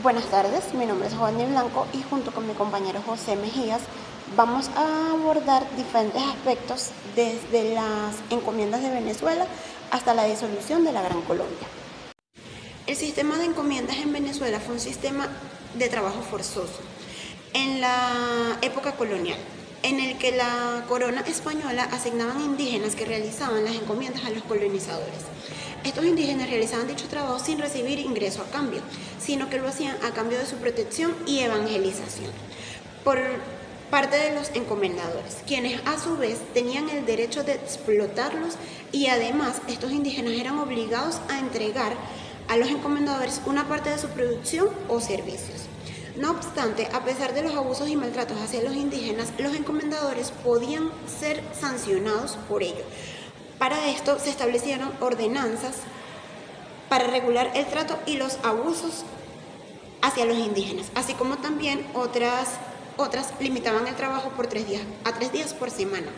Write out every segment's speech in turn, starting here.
Buenas tardes, mi nombre es Giovanni Blanco y junto con mi compañero José Mejías vamos a abordar diferentes aspectos desde las encomiendas de Venezuela hasta la disolución de la Gran Colombia. El sistema de encomiendas en Venezuela fue un sistema de trabajo forzoso en la época colonial, en el que la corona española asignaban indígenas que realizaban las encomiendas a los colonizadores. Estos indígenas realizaban dicho trabajo sin recibir ingreso a cambio, sino que lo hacían a cambio de su protección y evangelización por parte de los encomendadores, quienes a su vez tenían el derecho de explotarlos, y además estos indígenas eran obligados a entregar a los encomendadores una parte de su producción o servicios. No obstante, a pesar de los abusos y maltratos hacia los indígenas, los encomendadores podían ser sancionados por ello. Para esto se establecieron ordenanzas para regular el trato y los abusos hacia los indígenas, así como también otras limitaban el trabajo a 3 días por semana,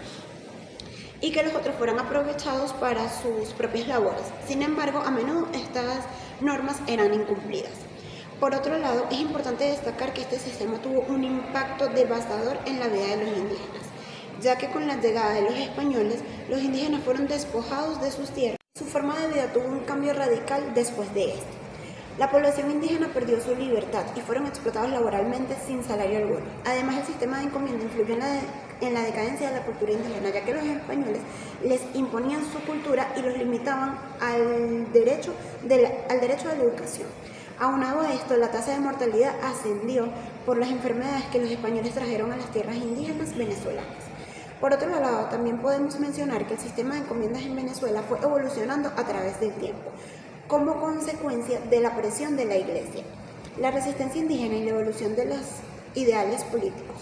y que los otros fueran aprovechados para sus propias labores. Sin embargo, a menudo estas normas eran incumplidas. Por otro lado, es importante destacar que este sistema tuvo un impacto devastador en la vida de los indígenas, ya que con la llegada de los españoles, los indígenas fueron despojados de sus tierras. Su forma de vida tuvo un cambio radical después de esto. La población indígena perdió su libertad y fueron explotados laboralmente sin salario alguno. Además, el sistema de encomienda influyó en la decadencia de la cultura indígena, ya que los españoles les imponían su cultura y los limitaban al derecho de la educación. Aunado a esto, la tasa de mortalidad ascendió por las enfermedades que los españoles trajeron a las tierras indígenas venezolanas. Por otro lado, también podemos mencionar que el sistema de encomiendas en Venezuela fue evolucionando a través del tiempo, como consecuencia de la presión de la Iglesia, la resistencia indígena y la evolución de los ideales políticos.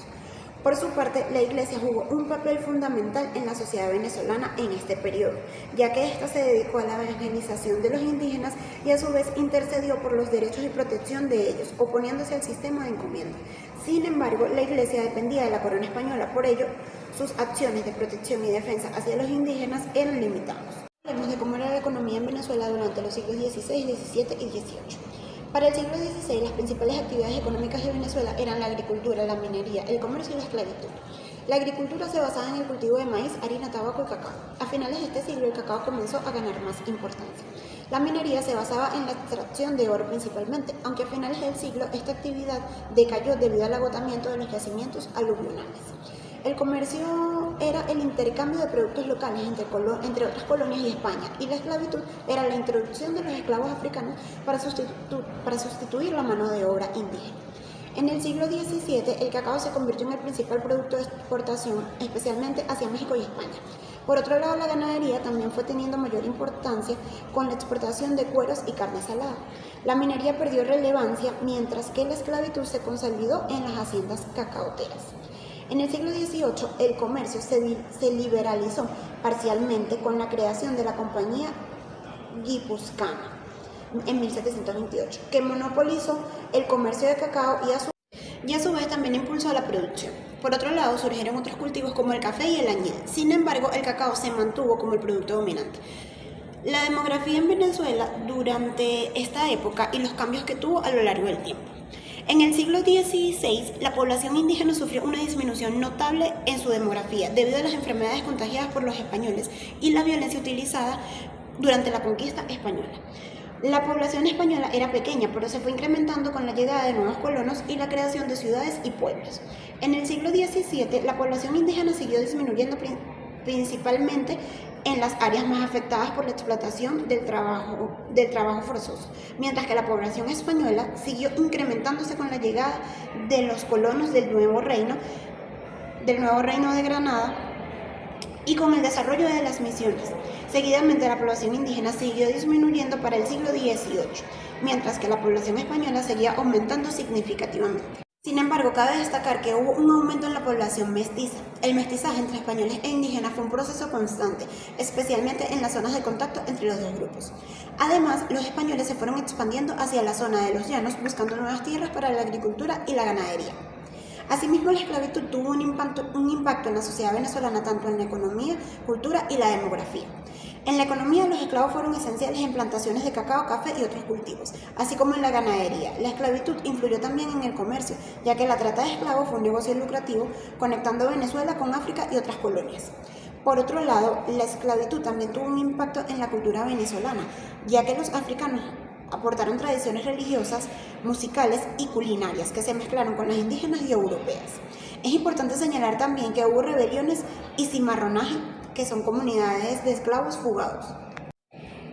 Por su parte, la Iglesia jugó un papel fundamental en la sociedad venezolana en este periodo, ya que ésta se dedicó a la evangelización de los indígenas y a su vez intercedió por los derechos y protección de ellos, oponiéndose al sistema de encomienda. Sin embargo, la Iglesia dependía de la corona española, por ello, sus acciones de protección y defensa hacia los indígenas eran limitadas. Hablemos de cómo era la economía en Venezuela durante los siglos XVI, XVII y XVIII. Para el siglo XVI, las principales actividades económicas de Venezuela eran la agricultura, la minería, el comercio y la esclavitud. La agricultura se basaba en el cultivo de maíz, harina, tabaco y cacao. A finales de este siglo, el cacao comenzó a ganar más importancia. La minería se basaba en la extracción de oro principalmente, aunque a finales del siglo esta actividad decayó debido al agotamiento de los yacimientos aluvionales. El comercio era el intercambio de productos locales entre otras colonias y España, y la esclavitud era la introducción de los esclavos africanos para sustituir la mano de obra indígena. En el siglo XVII, el cacao se convirtió en el principal producto de exportación, especialmente hacia México y España. Por otro lado, la ganadería también fue teniendo mayor importancia con la exportación de cueros y carne salada. La minería perdió relevancia, mientras que la esclavitud se consolidó en las haciendas cacaoteras. En el siglo XVIII, el comercio se liberalizó parcialmente con la creación de la Compañía Guipuzcoana en 1728, que monopolizó el comercio de cacao y a su vez también impulsó la producción. Por otro lado, surgieron otros cultivos como el café y el añil. Sin embargo, el cacao se mantuvo como el producto dominante. La demografía en Venezuela durante esta época y los cambios que tuvo a lo largo del tiempo. En el siglo XVI, la población indígena sufrió una disminución notable en su demografía debido a las enfermedades contagiadas por los españoles y la violencia utilizada durante la conquista española. La población española era pequeña, pero se fue incrementando con la llegada de nuevos colonos y la creación de ciudades y pueblos. En el siglo XVII, la población indígena siguió disminuyendo principalmente en las áreas más afectadas por la explotación del trabajo forzoso, mientras que la población española siguió incrementándose con la llegada de los colonos del nuevo reino de Granada y con el desarrollo de las misiones. Seguidamente, la población indígena siguió disminuyendo para el siglo XVIII, mientras que la población española seguía aumentando significativamente. Sin embargo, cabe destacar que hubo un aumento en la población mestiza. El mestizaje entre españoles e indígenas fue un proceso constante, especialmente en las zonas de contacto entre los dos grupos. Además, los españoles se fueron expandiendo hacia la zona de los llanos, buscando nuevas tierras para la agricultura y la ganadería. Asimismo, la esclavitud tuvo un impacto en la sociedad venezolana, tanto en la economía, cultura y la demografía. En la economía, los esclavos fueron esenciales en plantaciones de cacao, café y otros cultivos, así como en la ganadería. La esclavitud influyó también en el comercio, ya que la trata de esclavos fue un negocio lucrativo conectando Venezuela con África y otras colonias. Por otro lado, la esclavitud también tuvo un impacto en la cultura venezolana, ya que los africanos aportaron tradiciones religiosas, musicales y culinarias que se mezclaron con las indígenas y europeas. Es importante señalar también que hubo rebeliones y cimarronaje, que son comunidades de esclavos fugados.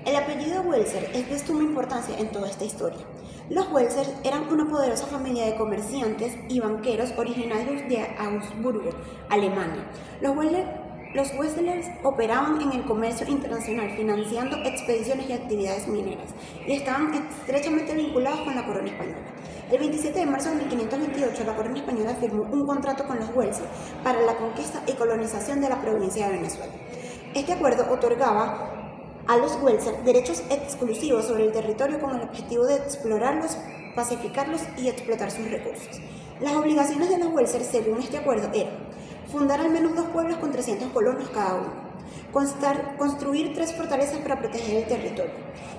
El apellido Welser es de suma importancia en toda esta historia. Los Welser eran una poderosa familia de comerciantes y banqueros originarios de Augsburgo, Alemania. Los Wesselers operaban en el comercio internacional, financiando expediciones y actividades mineras, y estaban estrechamente vinculados con la corona española. El 27 de marzo de 1528, la corona española firmó un contrato con los Welser para la conquista y colonización de la provincia de Venezuela. Este acuerdo otorgaba a los Welser derechos exclusivos sobre el territorio con el objetivo de explorarlos, pacificarlos y explotar sus recursos. Las obligaciones de los Welser, según este acuerdo, eran fundar al menos 2 pueblos con 300 colonos cada uno, construir 3 fortalezas para proteger el territorio,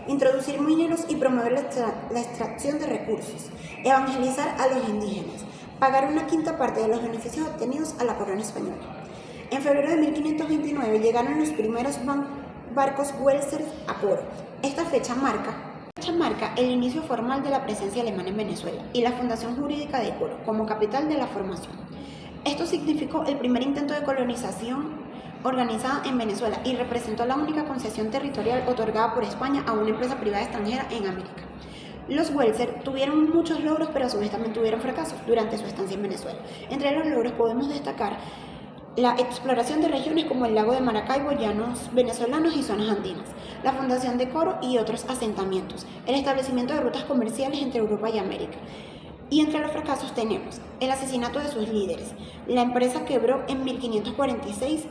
introducir mineros y promover la extracción de recursos, evangelizar a los indígenas, pagar una quinta parte de los beneficios obtenidos a la corona española. En febrero de 1529 llegaron los primeros barcos Welser a Coro. Esta fecha marca el inicio formal de la presencia alemana en Venezuela y la fundación jurídica de Coro como capital de la formación. Esto significó el primer intento de colonización organizada en Venezuela y representó la única concesión territorial otorgada por España a una empresa privada extranjera en América. Los Welser tuvieron muchos logros, pero a su vez también tuvieron fracasos durante su estancia en Venezuela. Entre los logros podemos destacar la exploración de regiones como el lago de Maracaibo, llanos venezolanos y zonas andinas, la fundación de Coro y otros asentamientos, el establecimiento de rutas comerciales entre Europa y América. Y entre los fracasos tenemos el asesinato de sus líderes. La empresa quebró en 1546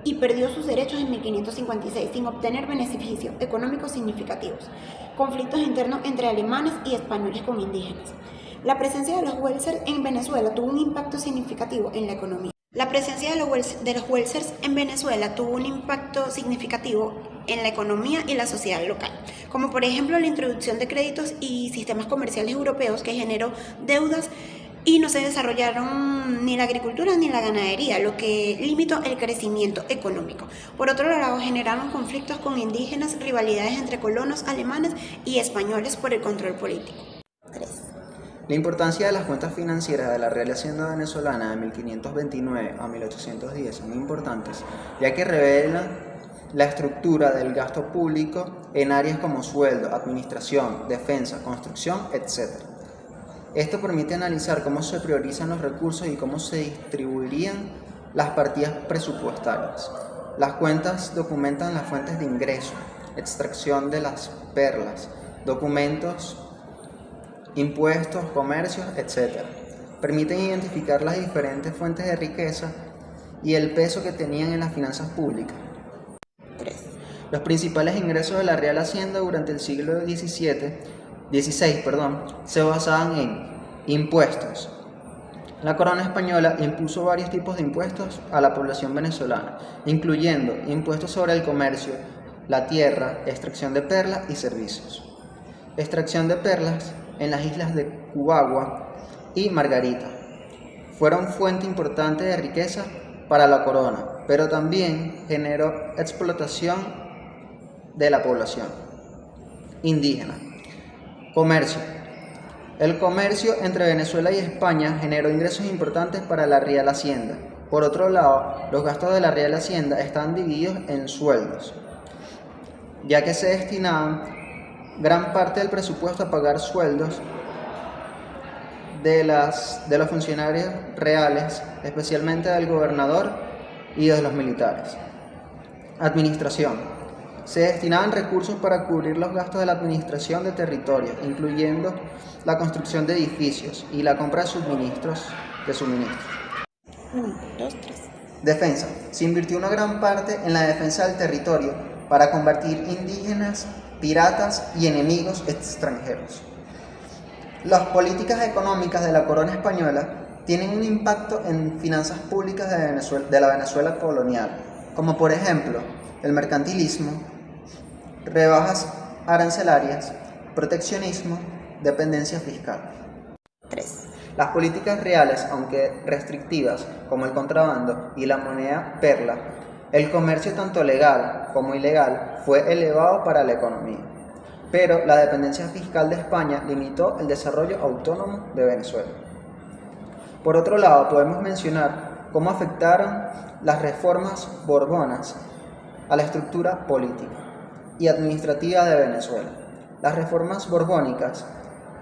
y perdió sus derechos en 1556 sin obtener beneficios económicos significativos. Conflictos internos entre alemanes y españoles con indígenas. La presencia de los Welser en Venezuela tuvo un impacto significativo en la economía. La presencia de los Welsers en Venezuela tuvo un impacto significativo en la economía y la sociedad local, como por ejemplo la introducción de créditos y sistemas comerciales europeos que generó deudas y no se desarrollaron ni la agricultura ni la ganadería, lo que limitó el crecimiento económico. Por otro lado, generaron conflictos con indígenas, rivalidades entre colonos alemanes y españoles por el control político. 3. La importancia de las cuentas financieras de la Real Hacienda venezolana de 1529 a 1810 son muy importantes, ya que revelan la estructura del gasto público en áreas como sueldo, administración, defensa, construcción, etc. Esto permite analizar cómo se priorizan los recursos y cómo se distribuirían las partidas presupuestarias. Las cuentas documentan las fuentes de ingreso, extracción de las perlas, documentos, impuestos, comercios, etc. Permiten identificar las diferentes fuentes de riqueza y el peso que tenían en las finanzas públicas. 3. Los principales ingresos de la Real Hacienda durante el siglo XVI se basaban en impuestos. La corona española impuso varios tipos de impuestos a la población venezolana, incluyendo impuestos sobre el comercio, la tierra, extracción de perlas y servicios. Extracción de perlas en las islas de Cubagua y Margarita fueron fuente importante de riqueza para la corona, pero también generó explotación de la población indígena. Comercio. El comercio entre Venezuela y España generó ingresos importantes para la Real Hacienda. Por otro lado, los gastos de la Real Hacienda están divididos en sueldos, ya que se destinaban gran parte del presupuesto a pagar sueldos de los funcionarios reales, especialmente del gobernador y de los militares. Administración. Se destinaban recursos para cubrir los gastos de la administración de territorios, incluyendo la construcción de edificios y la compra de suministros. 1, 2, 3. Defensa. Se invirtió una gran parte en la defensa del territorio para combatir indígenas, piratas y enemigos extranjeros. Las políticas económicas de la corona española tienen un impacto en finanzas públicas de la Venezuela colonial, como por ejemplo el mercantilismo, rebajas arancelarias, proteccionismo, dependencia fiscal. 3. Las políticas reales, aunque restrictivas, como el contrabando y la moneda perla, el comercio tanto legal como ilegal fue elevado para la economía, pero la dependencia fiscal de España limitó el desarrollo autónomo de Venezuela. Por otro lado, podemos mencionar cómo afectaron las reformas borbonas a la estructura política y administrativa de Venezuela. Las reformas borbónicas,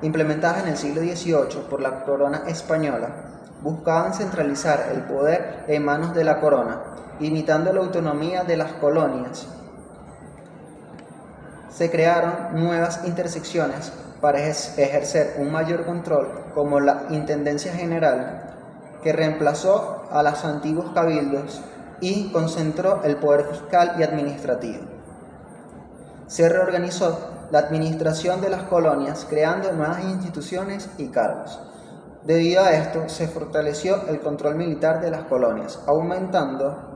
implementadas en el siglo XVIII por la corona española, buscaban centralizar el poder en manos de la corona, limitando la autonomía de las colonias. Se crearon nuevas intersecciones para ejercer un mayor control, como la Intendencia General, que reemplazó a los antiguos cabildos y concentró el poder fiscal y administrativo. Se reorganizó la administración de las colonias, creando nuevas instituciones y cargos. Debido a esto, se fortaleció el control militar de las colonias, aumentando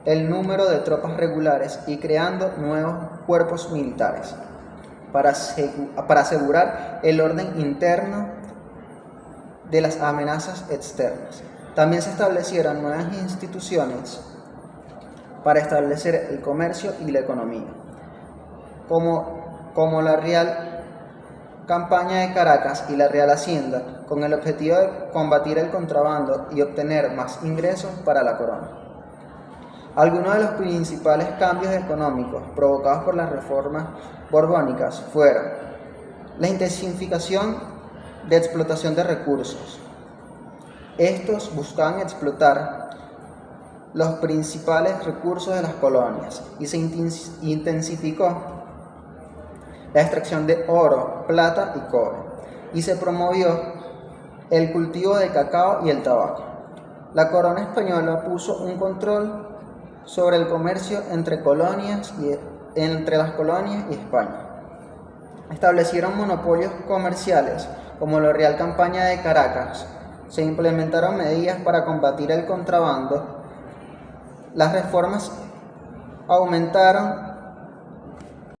el número de tropas regulares y creando nuevos cuerpos militares para asegurar el orden interno de las amenazas externas. También se establecieron nuevas instituciones para establecer el comercio y la economía, como la Real Campaña de Caracas y la Real Hacienda, con el objetivo de combatir el contrabando y obtener más ingresos para la corona. Algunos de los principales cambios económicos provocados por las reformas borbónicas fueron la intensificación de explotación de recursos. Estos buscaban explotar los principales recursos de las colonias y se intensificó la extracción de oro, plata y cobre, y se promovió el cultivo de cacao y el tabaco. La corona española puso un control sobre el comercio entre las colonias y España. Establecieron monopolios comerciales como la Real Campaña de Caracas. Se implementaron medidas para combatir el contrabando. Las reformas aumentaron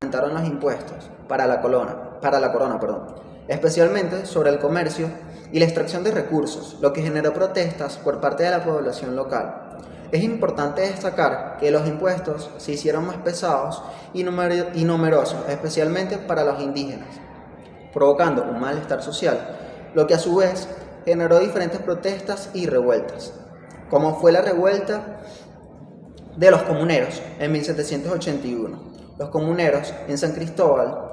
los impuestos para la corona, especialmente sobre el comercio y la extracción de recursos, lo que generó protestas por parte de la población local. Es importante destacar que los impuestos se hicieron más pesados y numerosos, especialmente para los indígenas, provocando un malestar social, lo que a su vez generó diferentes protestas y revueltas, como fue la revuelta de los comuneros en 1781. Los comuneros en San Cristóbal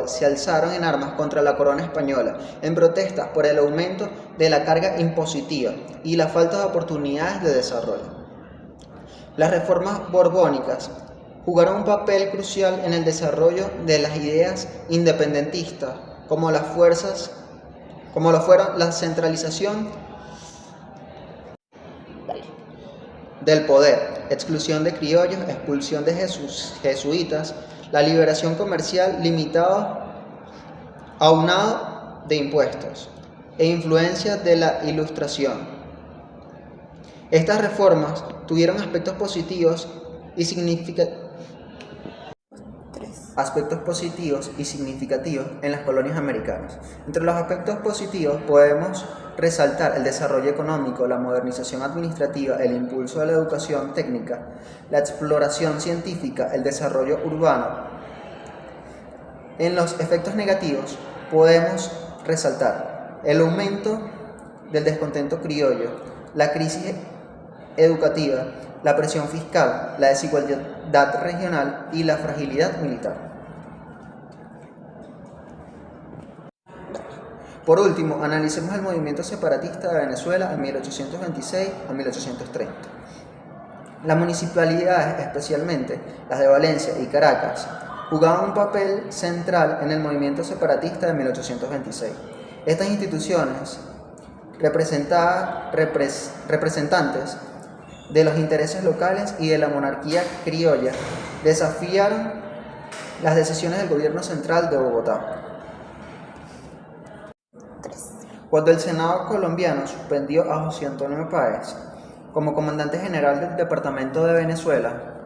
se alzaron en armas contra la corona española en protestas por el aumento de la carga impositiva y la falta de oportunidades de desarrollo. Las reformas borbónicas jugaron un papel crucial en el desarrollo de las ideas independentistas, como lo fueron la centralización del poder, exclusión de criollos, expulsión de jesuitas, la liberación comercial limitada, aunado de impuestos e influencia de la Ilustración. Estas reformas tuvieron aspectos positivos y significativos en las colonias americanas. Entre los aspectos positivos podemos resaltar el desarrollo económico, la modernización administrativa, el impulso de la educación técnica, la exploración científica, el desarrollo urbano. En los efectos negativos podemos resaltar el aumento del descontento criollo, la crisis educativa, la presión fiscal, la desigualdad regional y la fragilidad militar. Por último, analicemos el movimiento separatista de Venezuela en 1826 a 1830. Las municipalidades, especialmente las de Valencia y Caracas, jugaban un papel central en el movimiento separatista de 1826. Estas instituciones, representantes de los intereses locales y de la monarquía criolla, desafiaron las decisiones del gobierno central de Bogotá. Cuando el Senado colombiano suspendió a José Antonio Páez como comandante general del Departamento de Venezuela,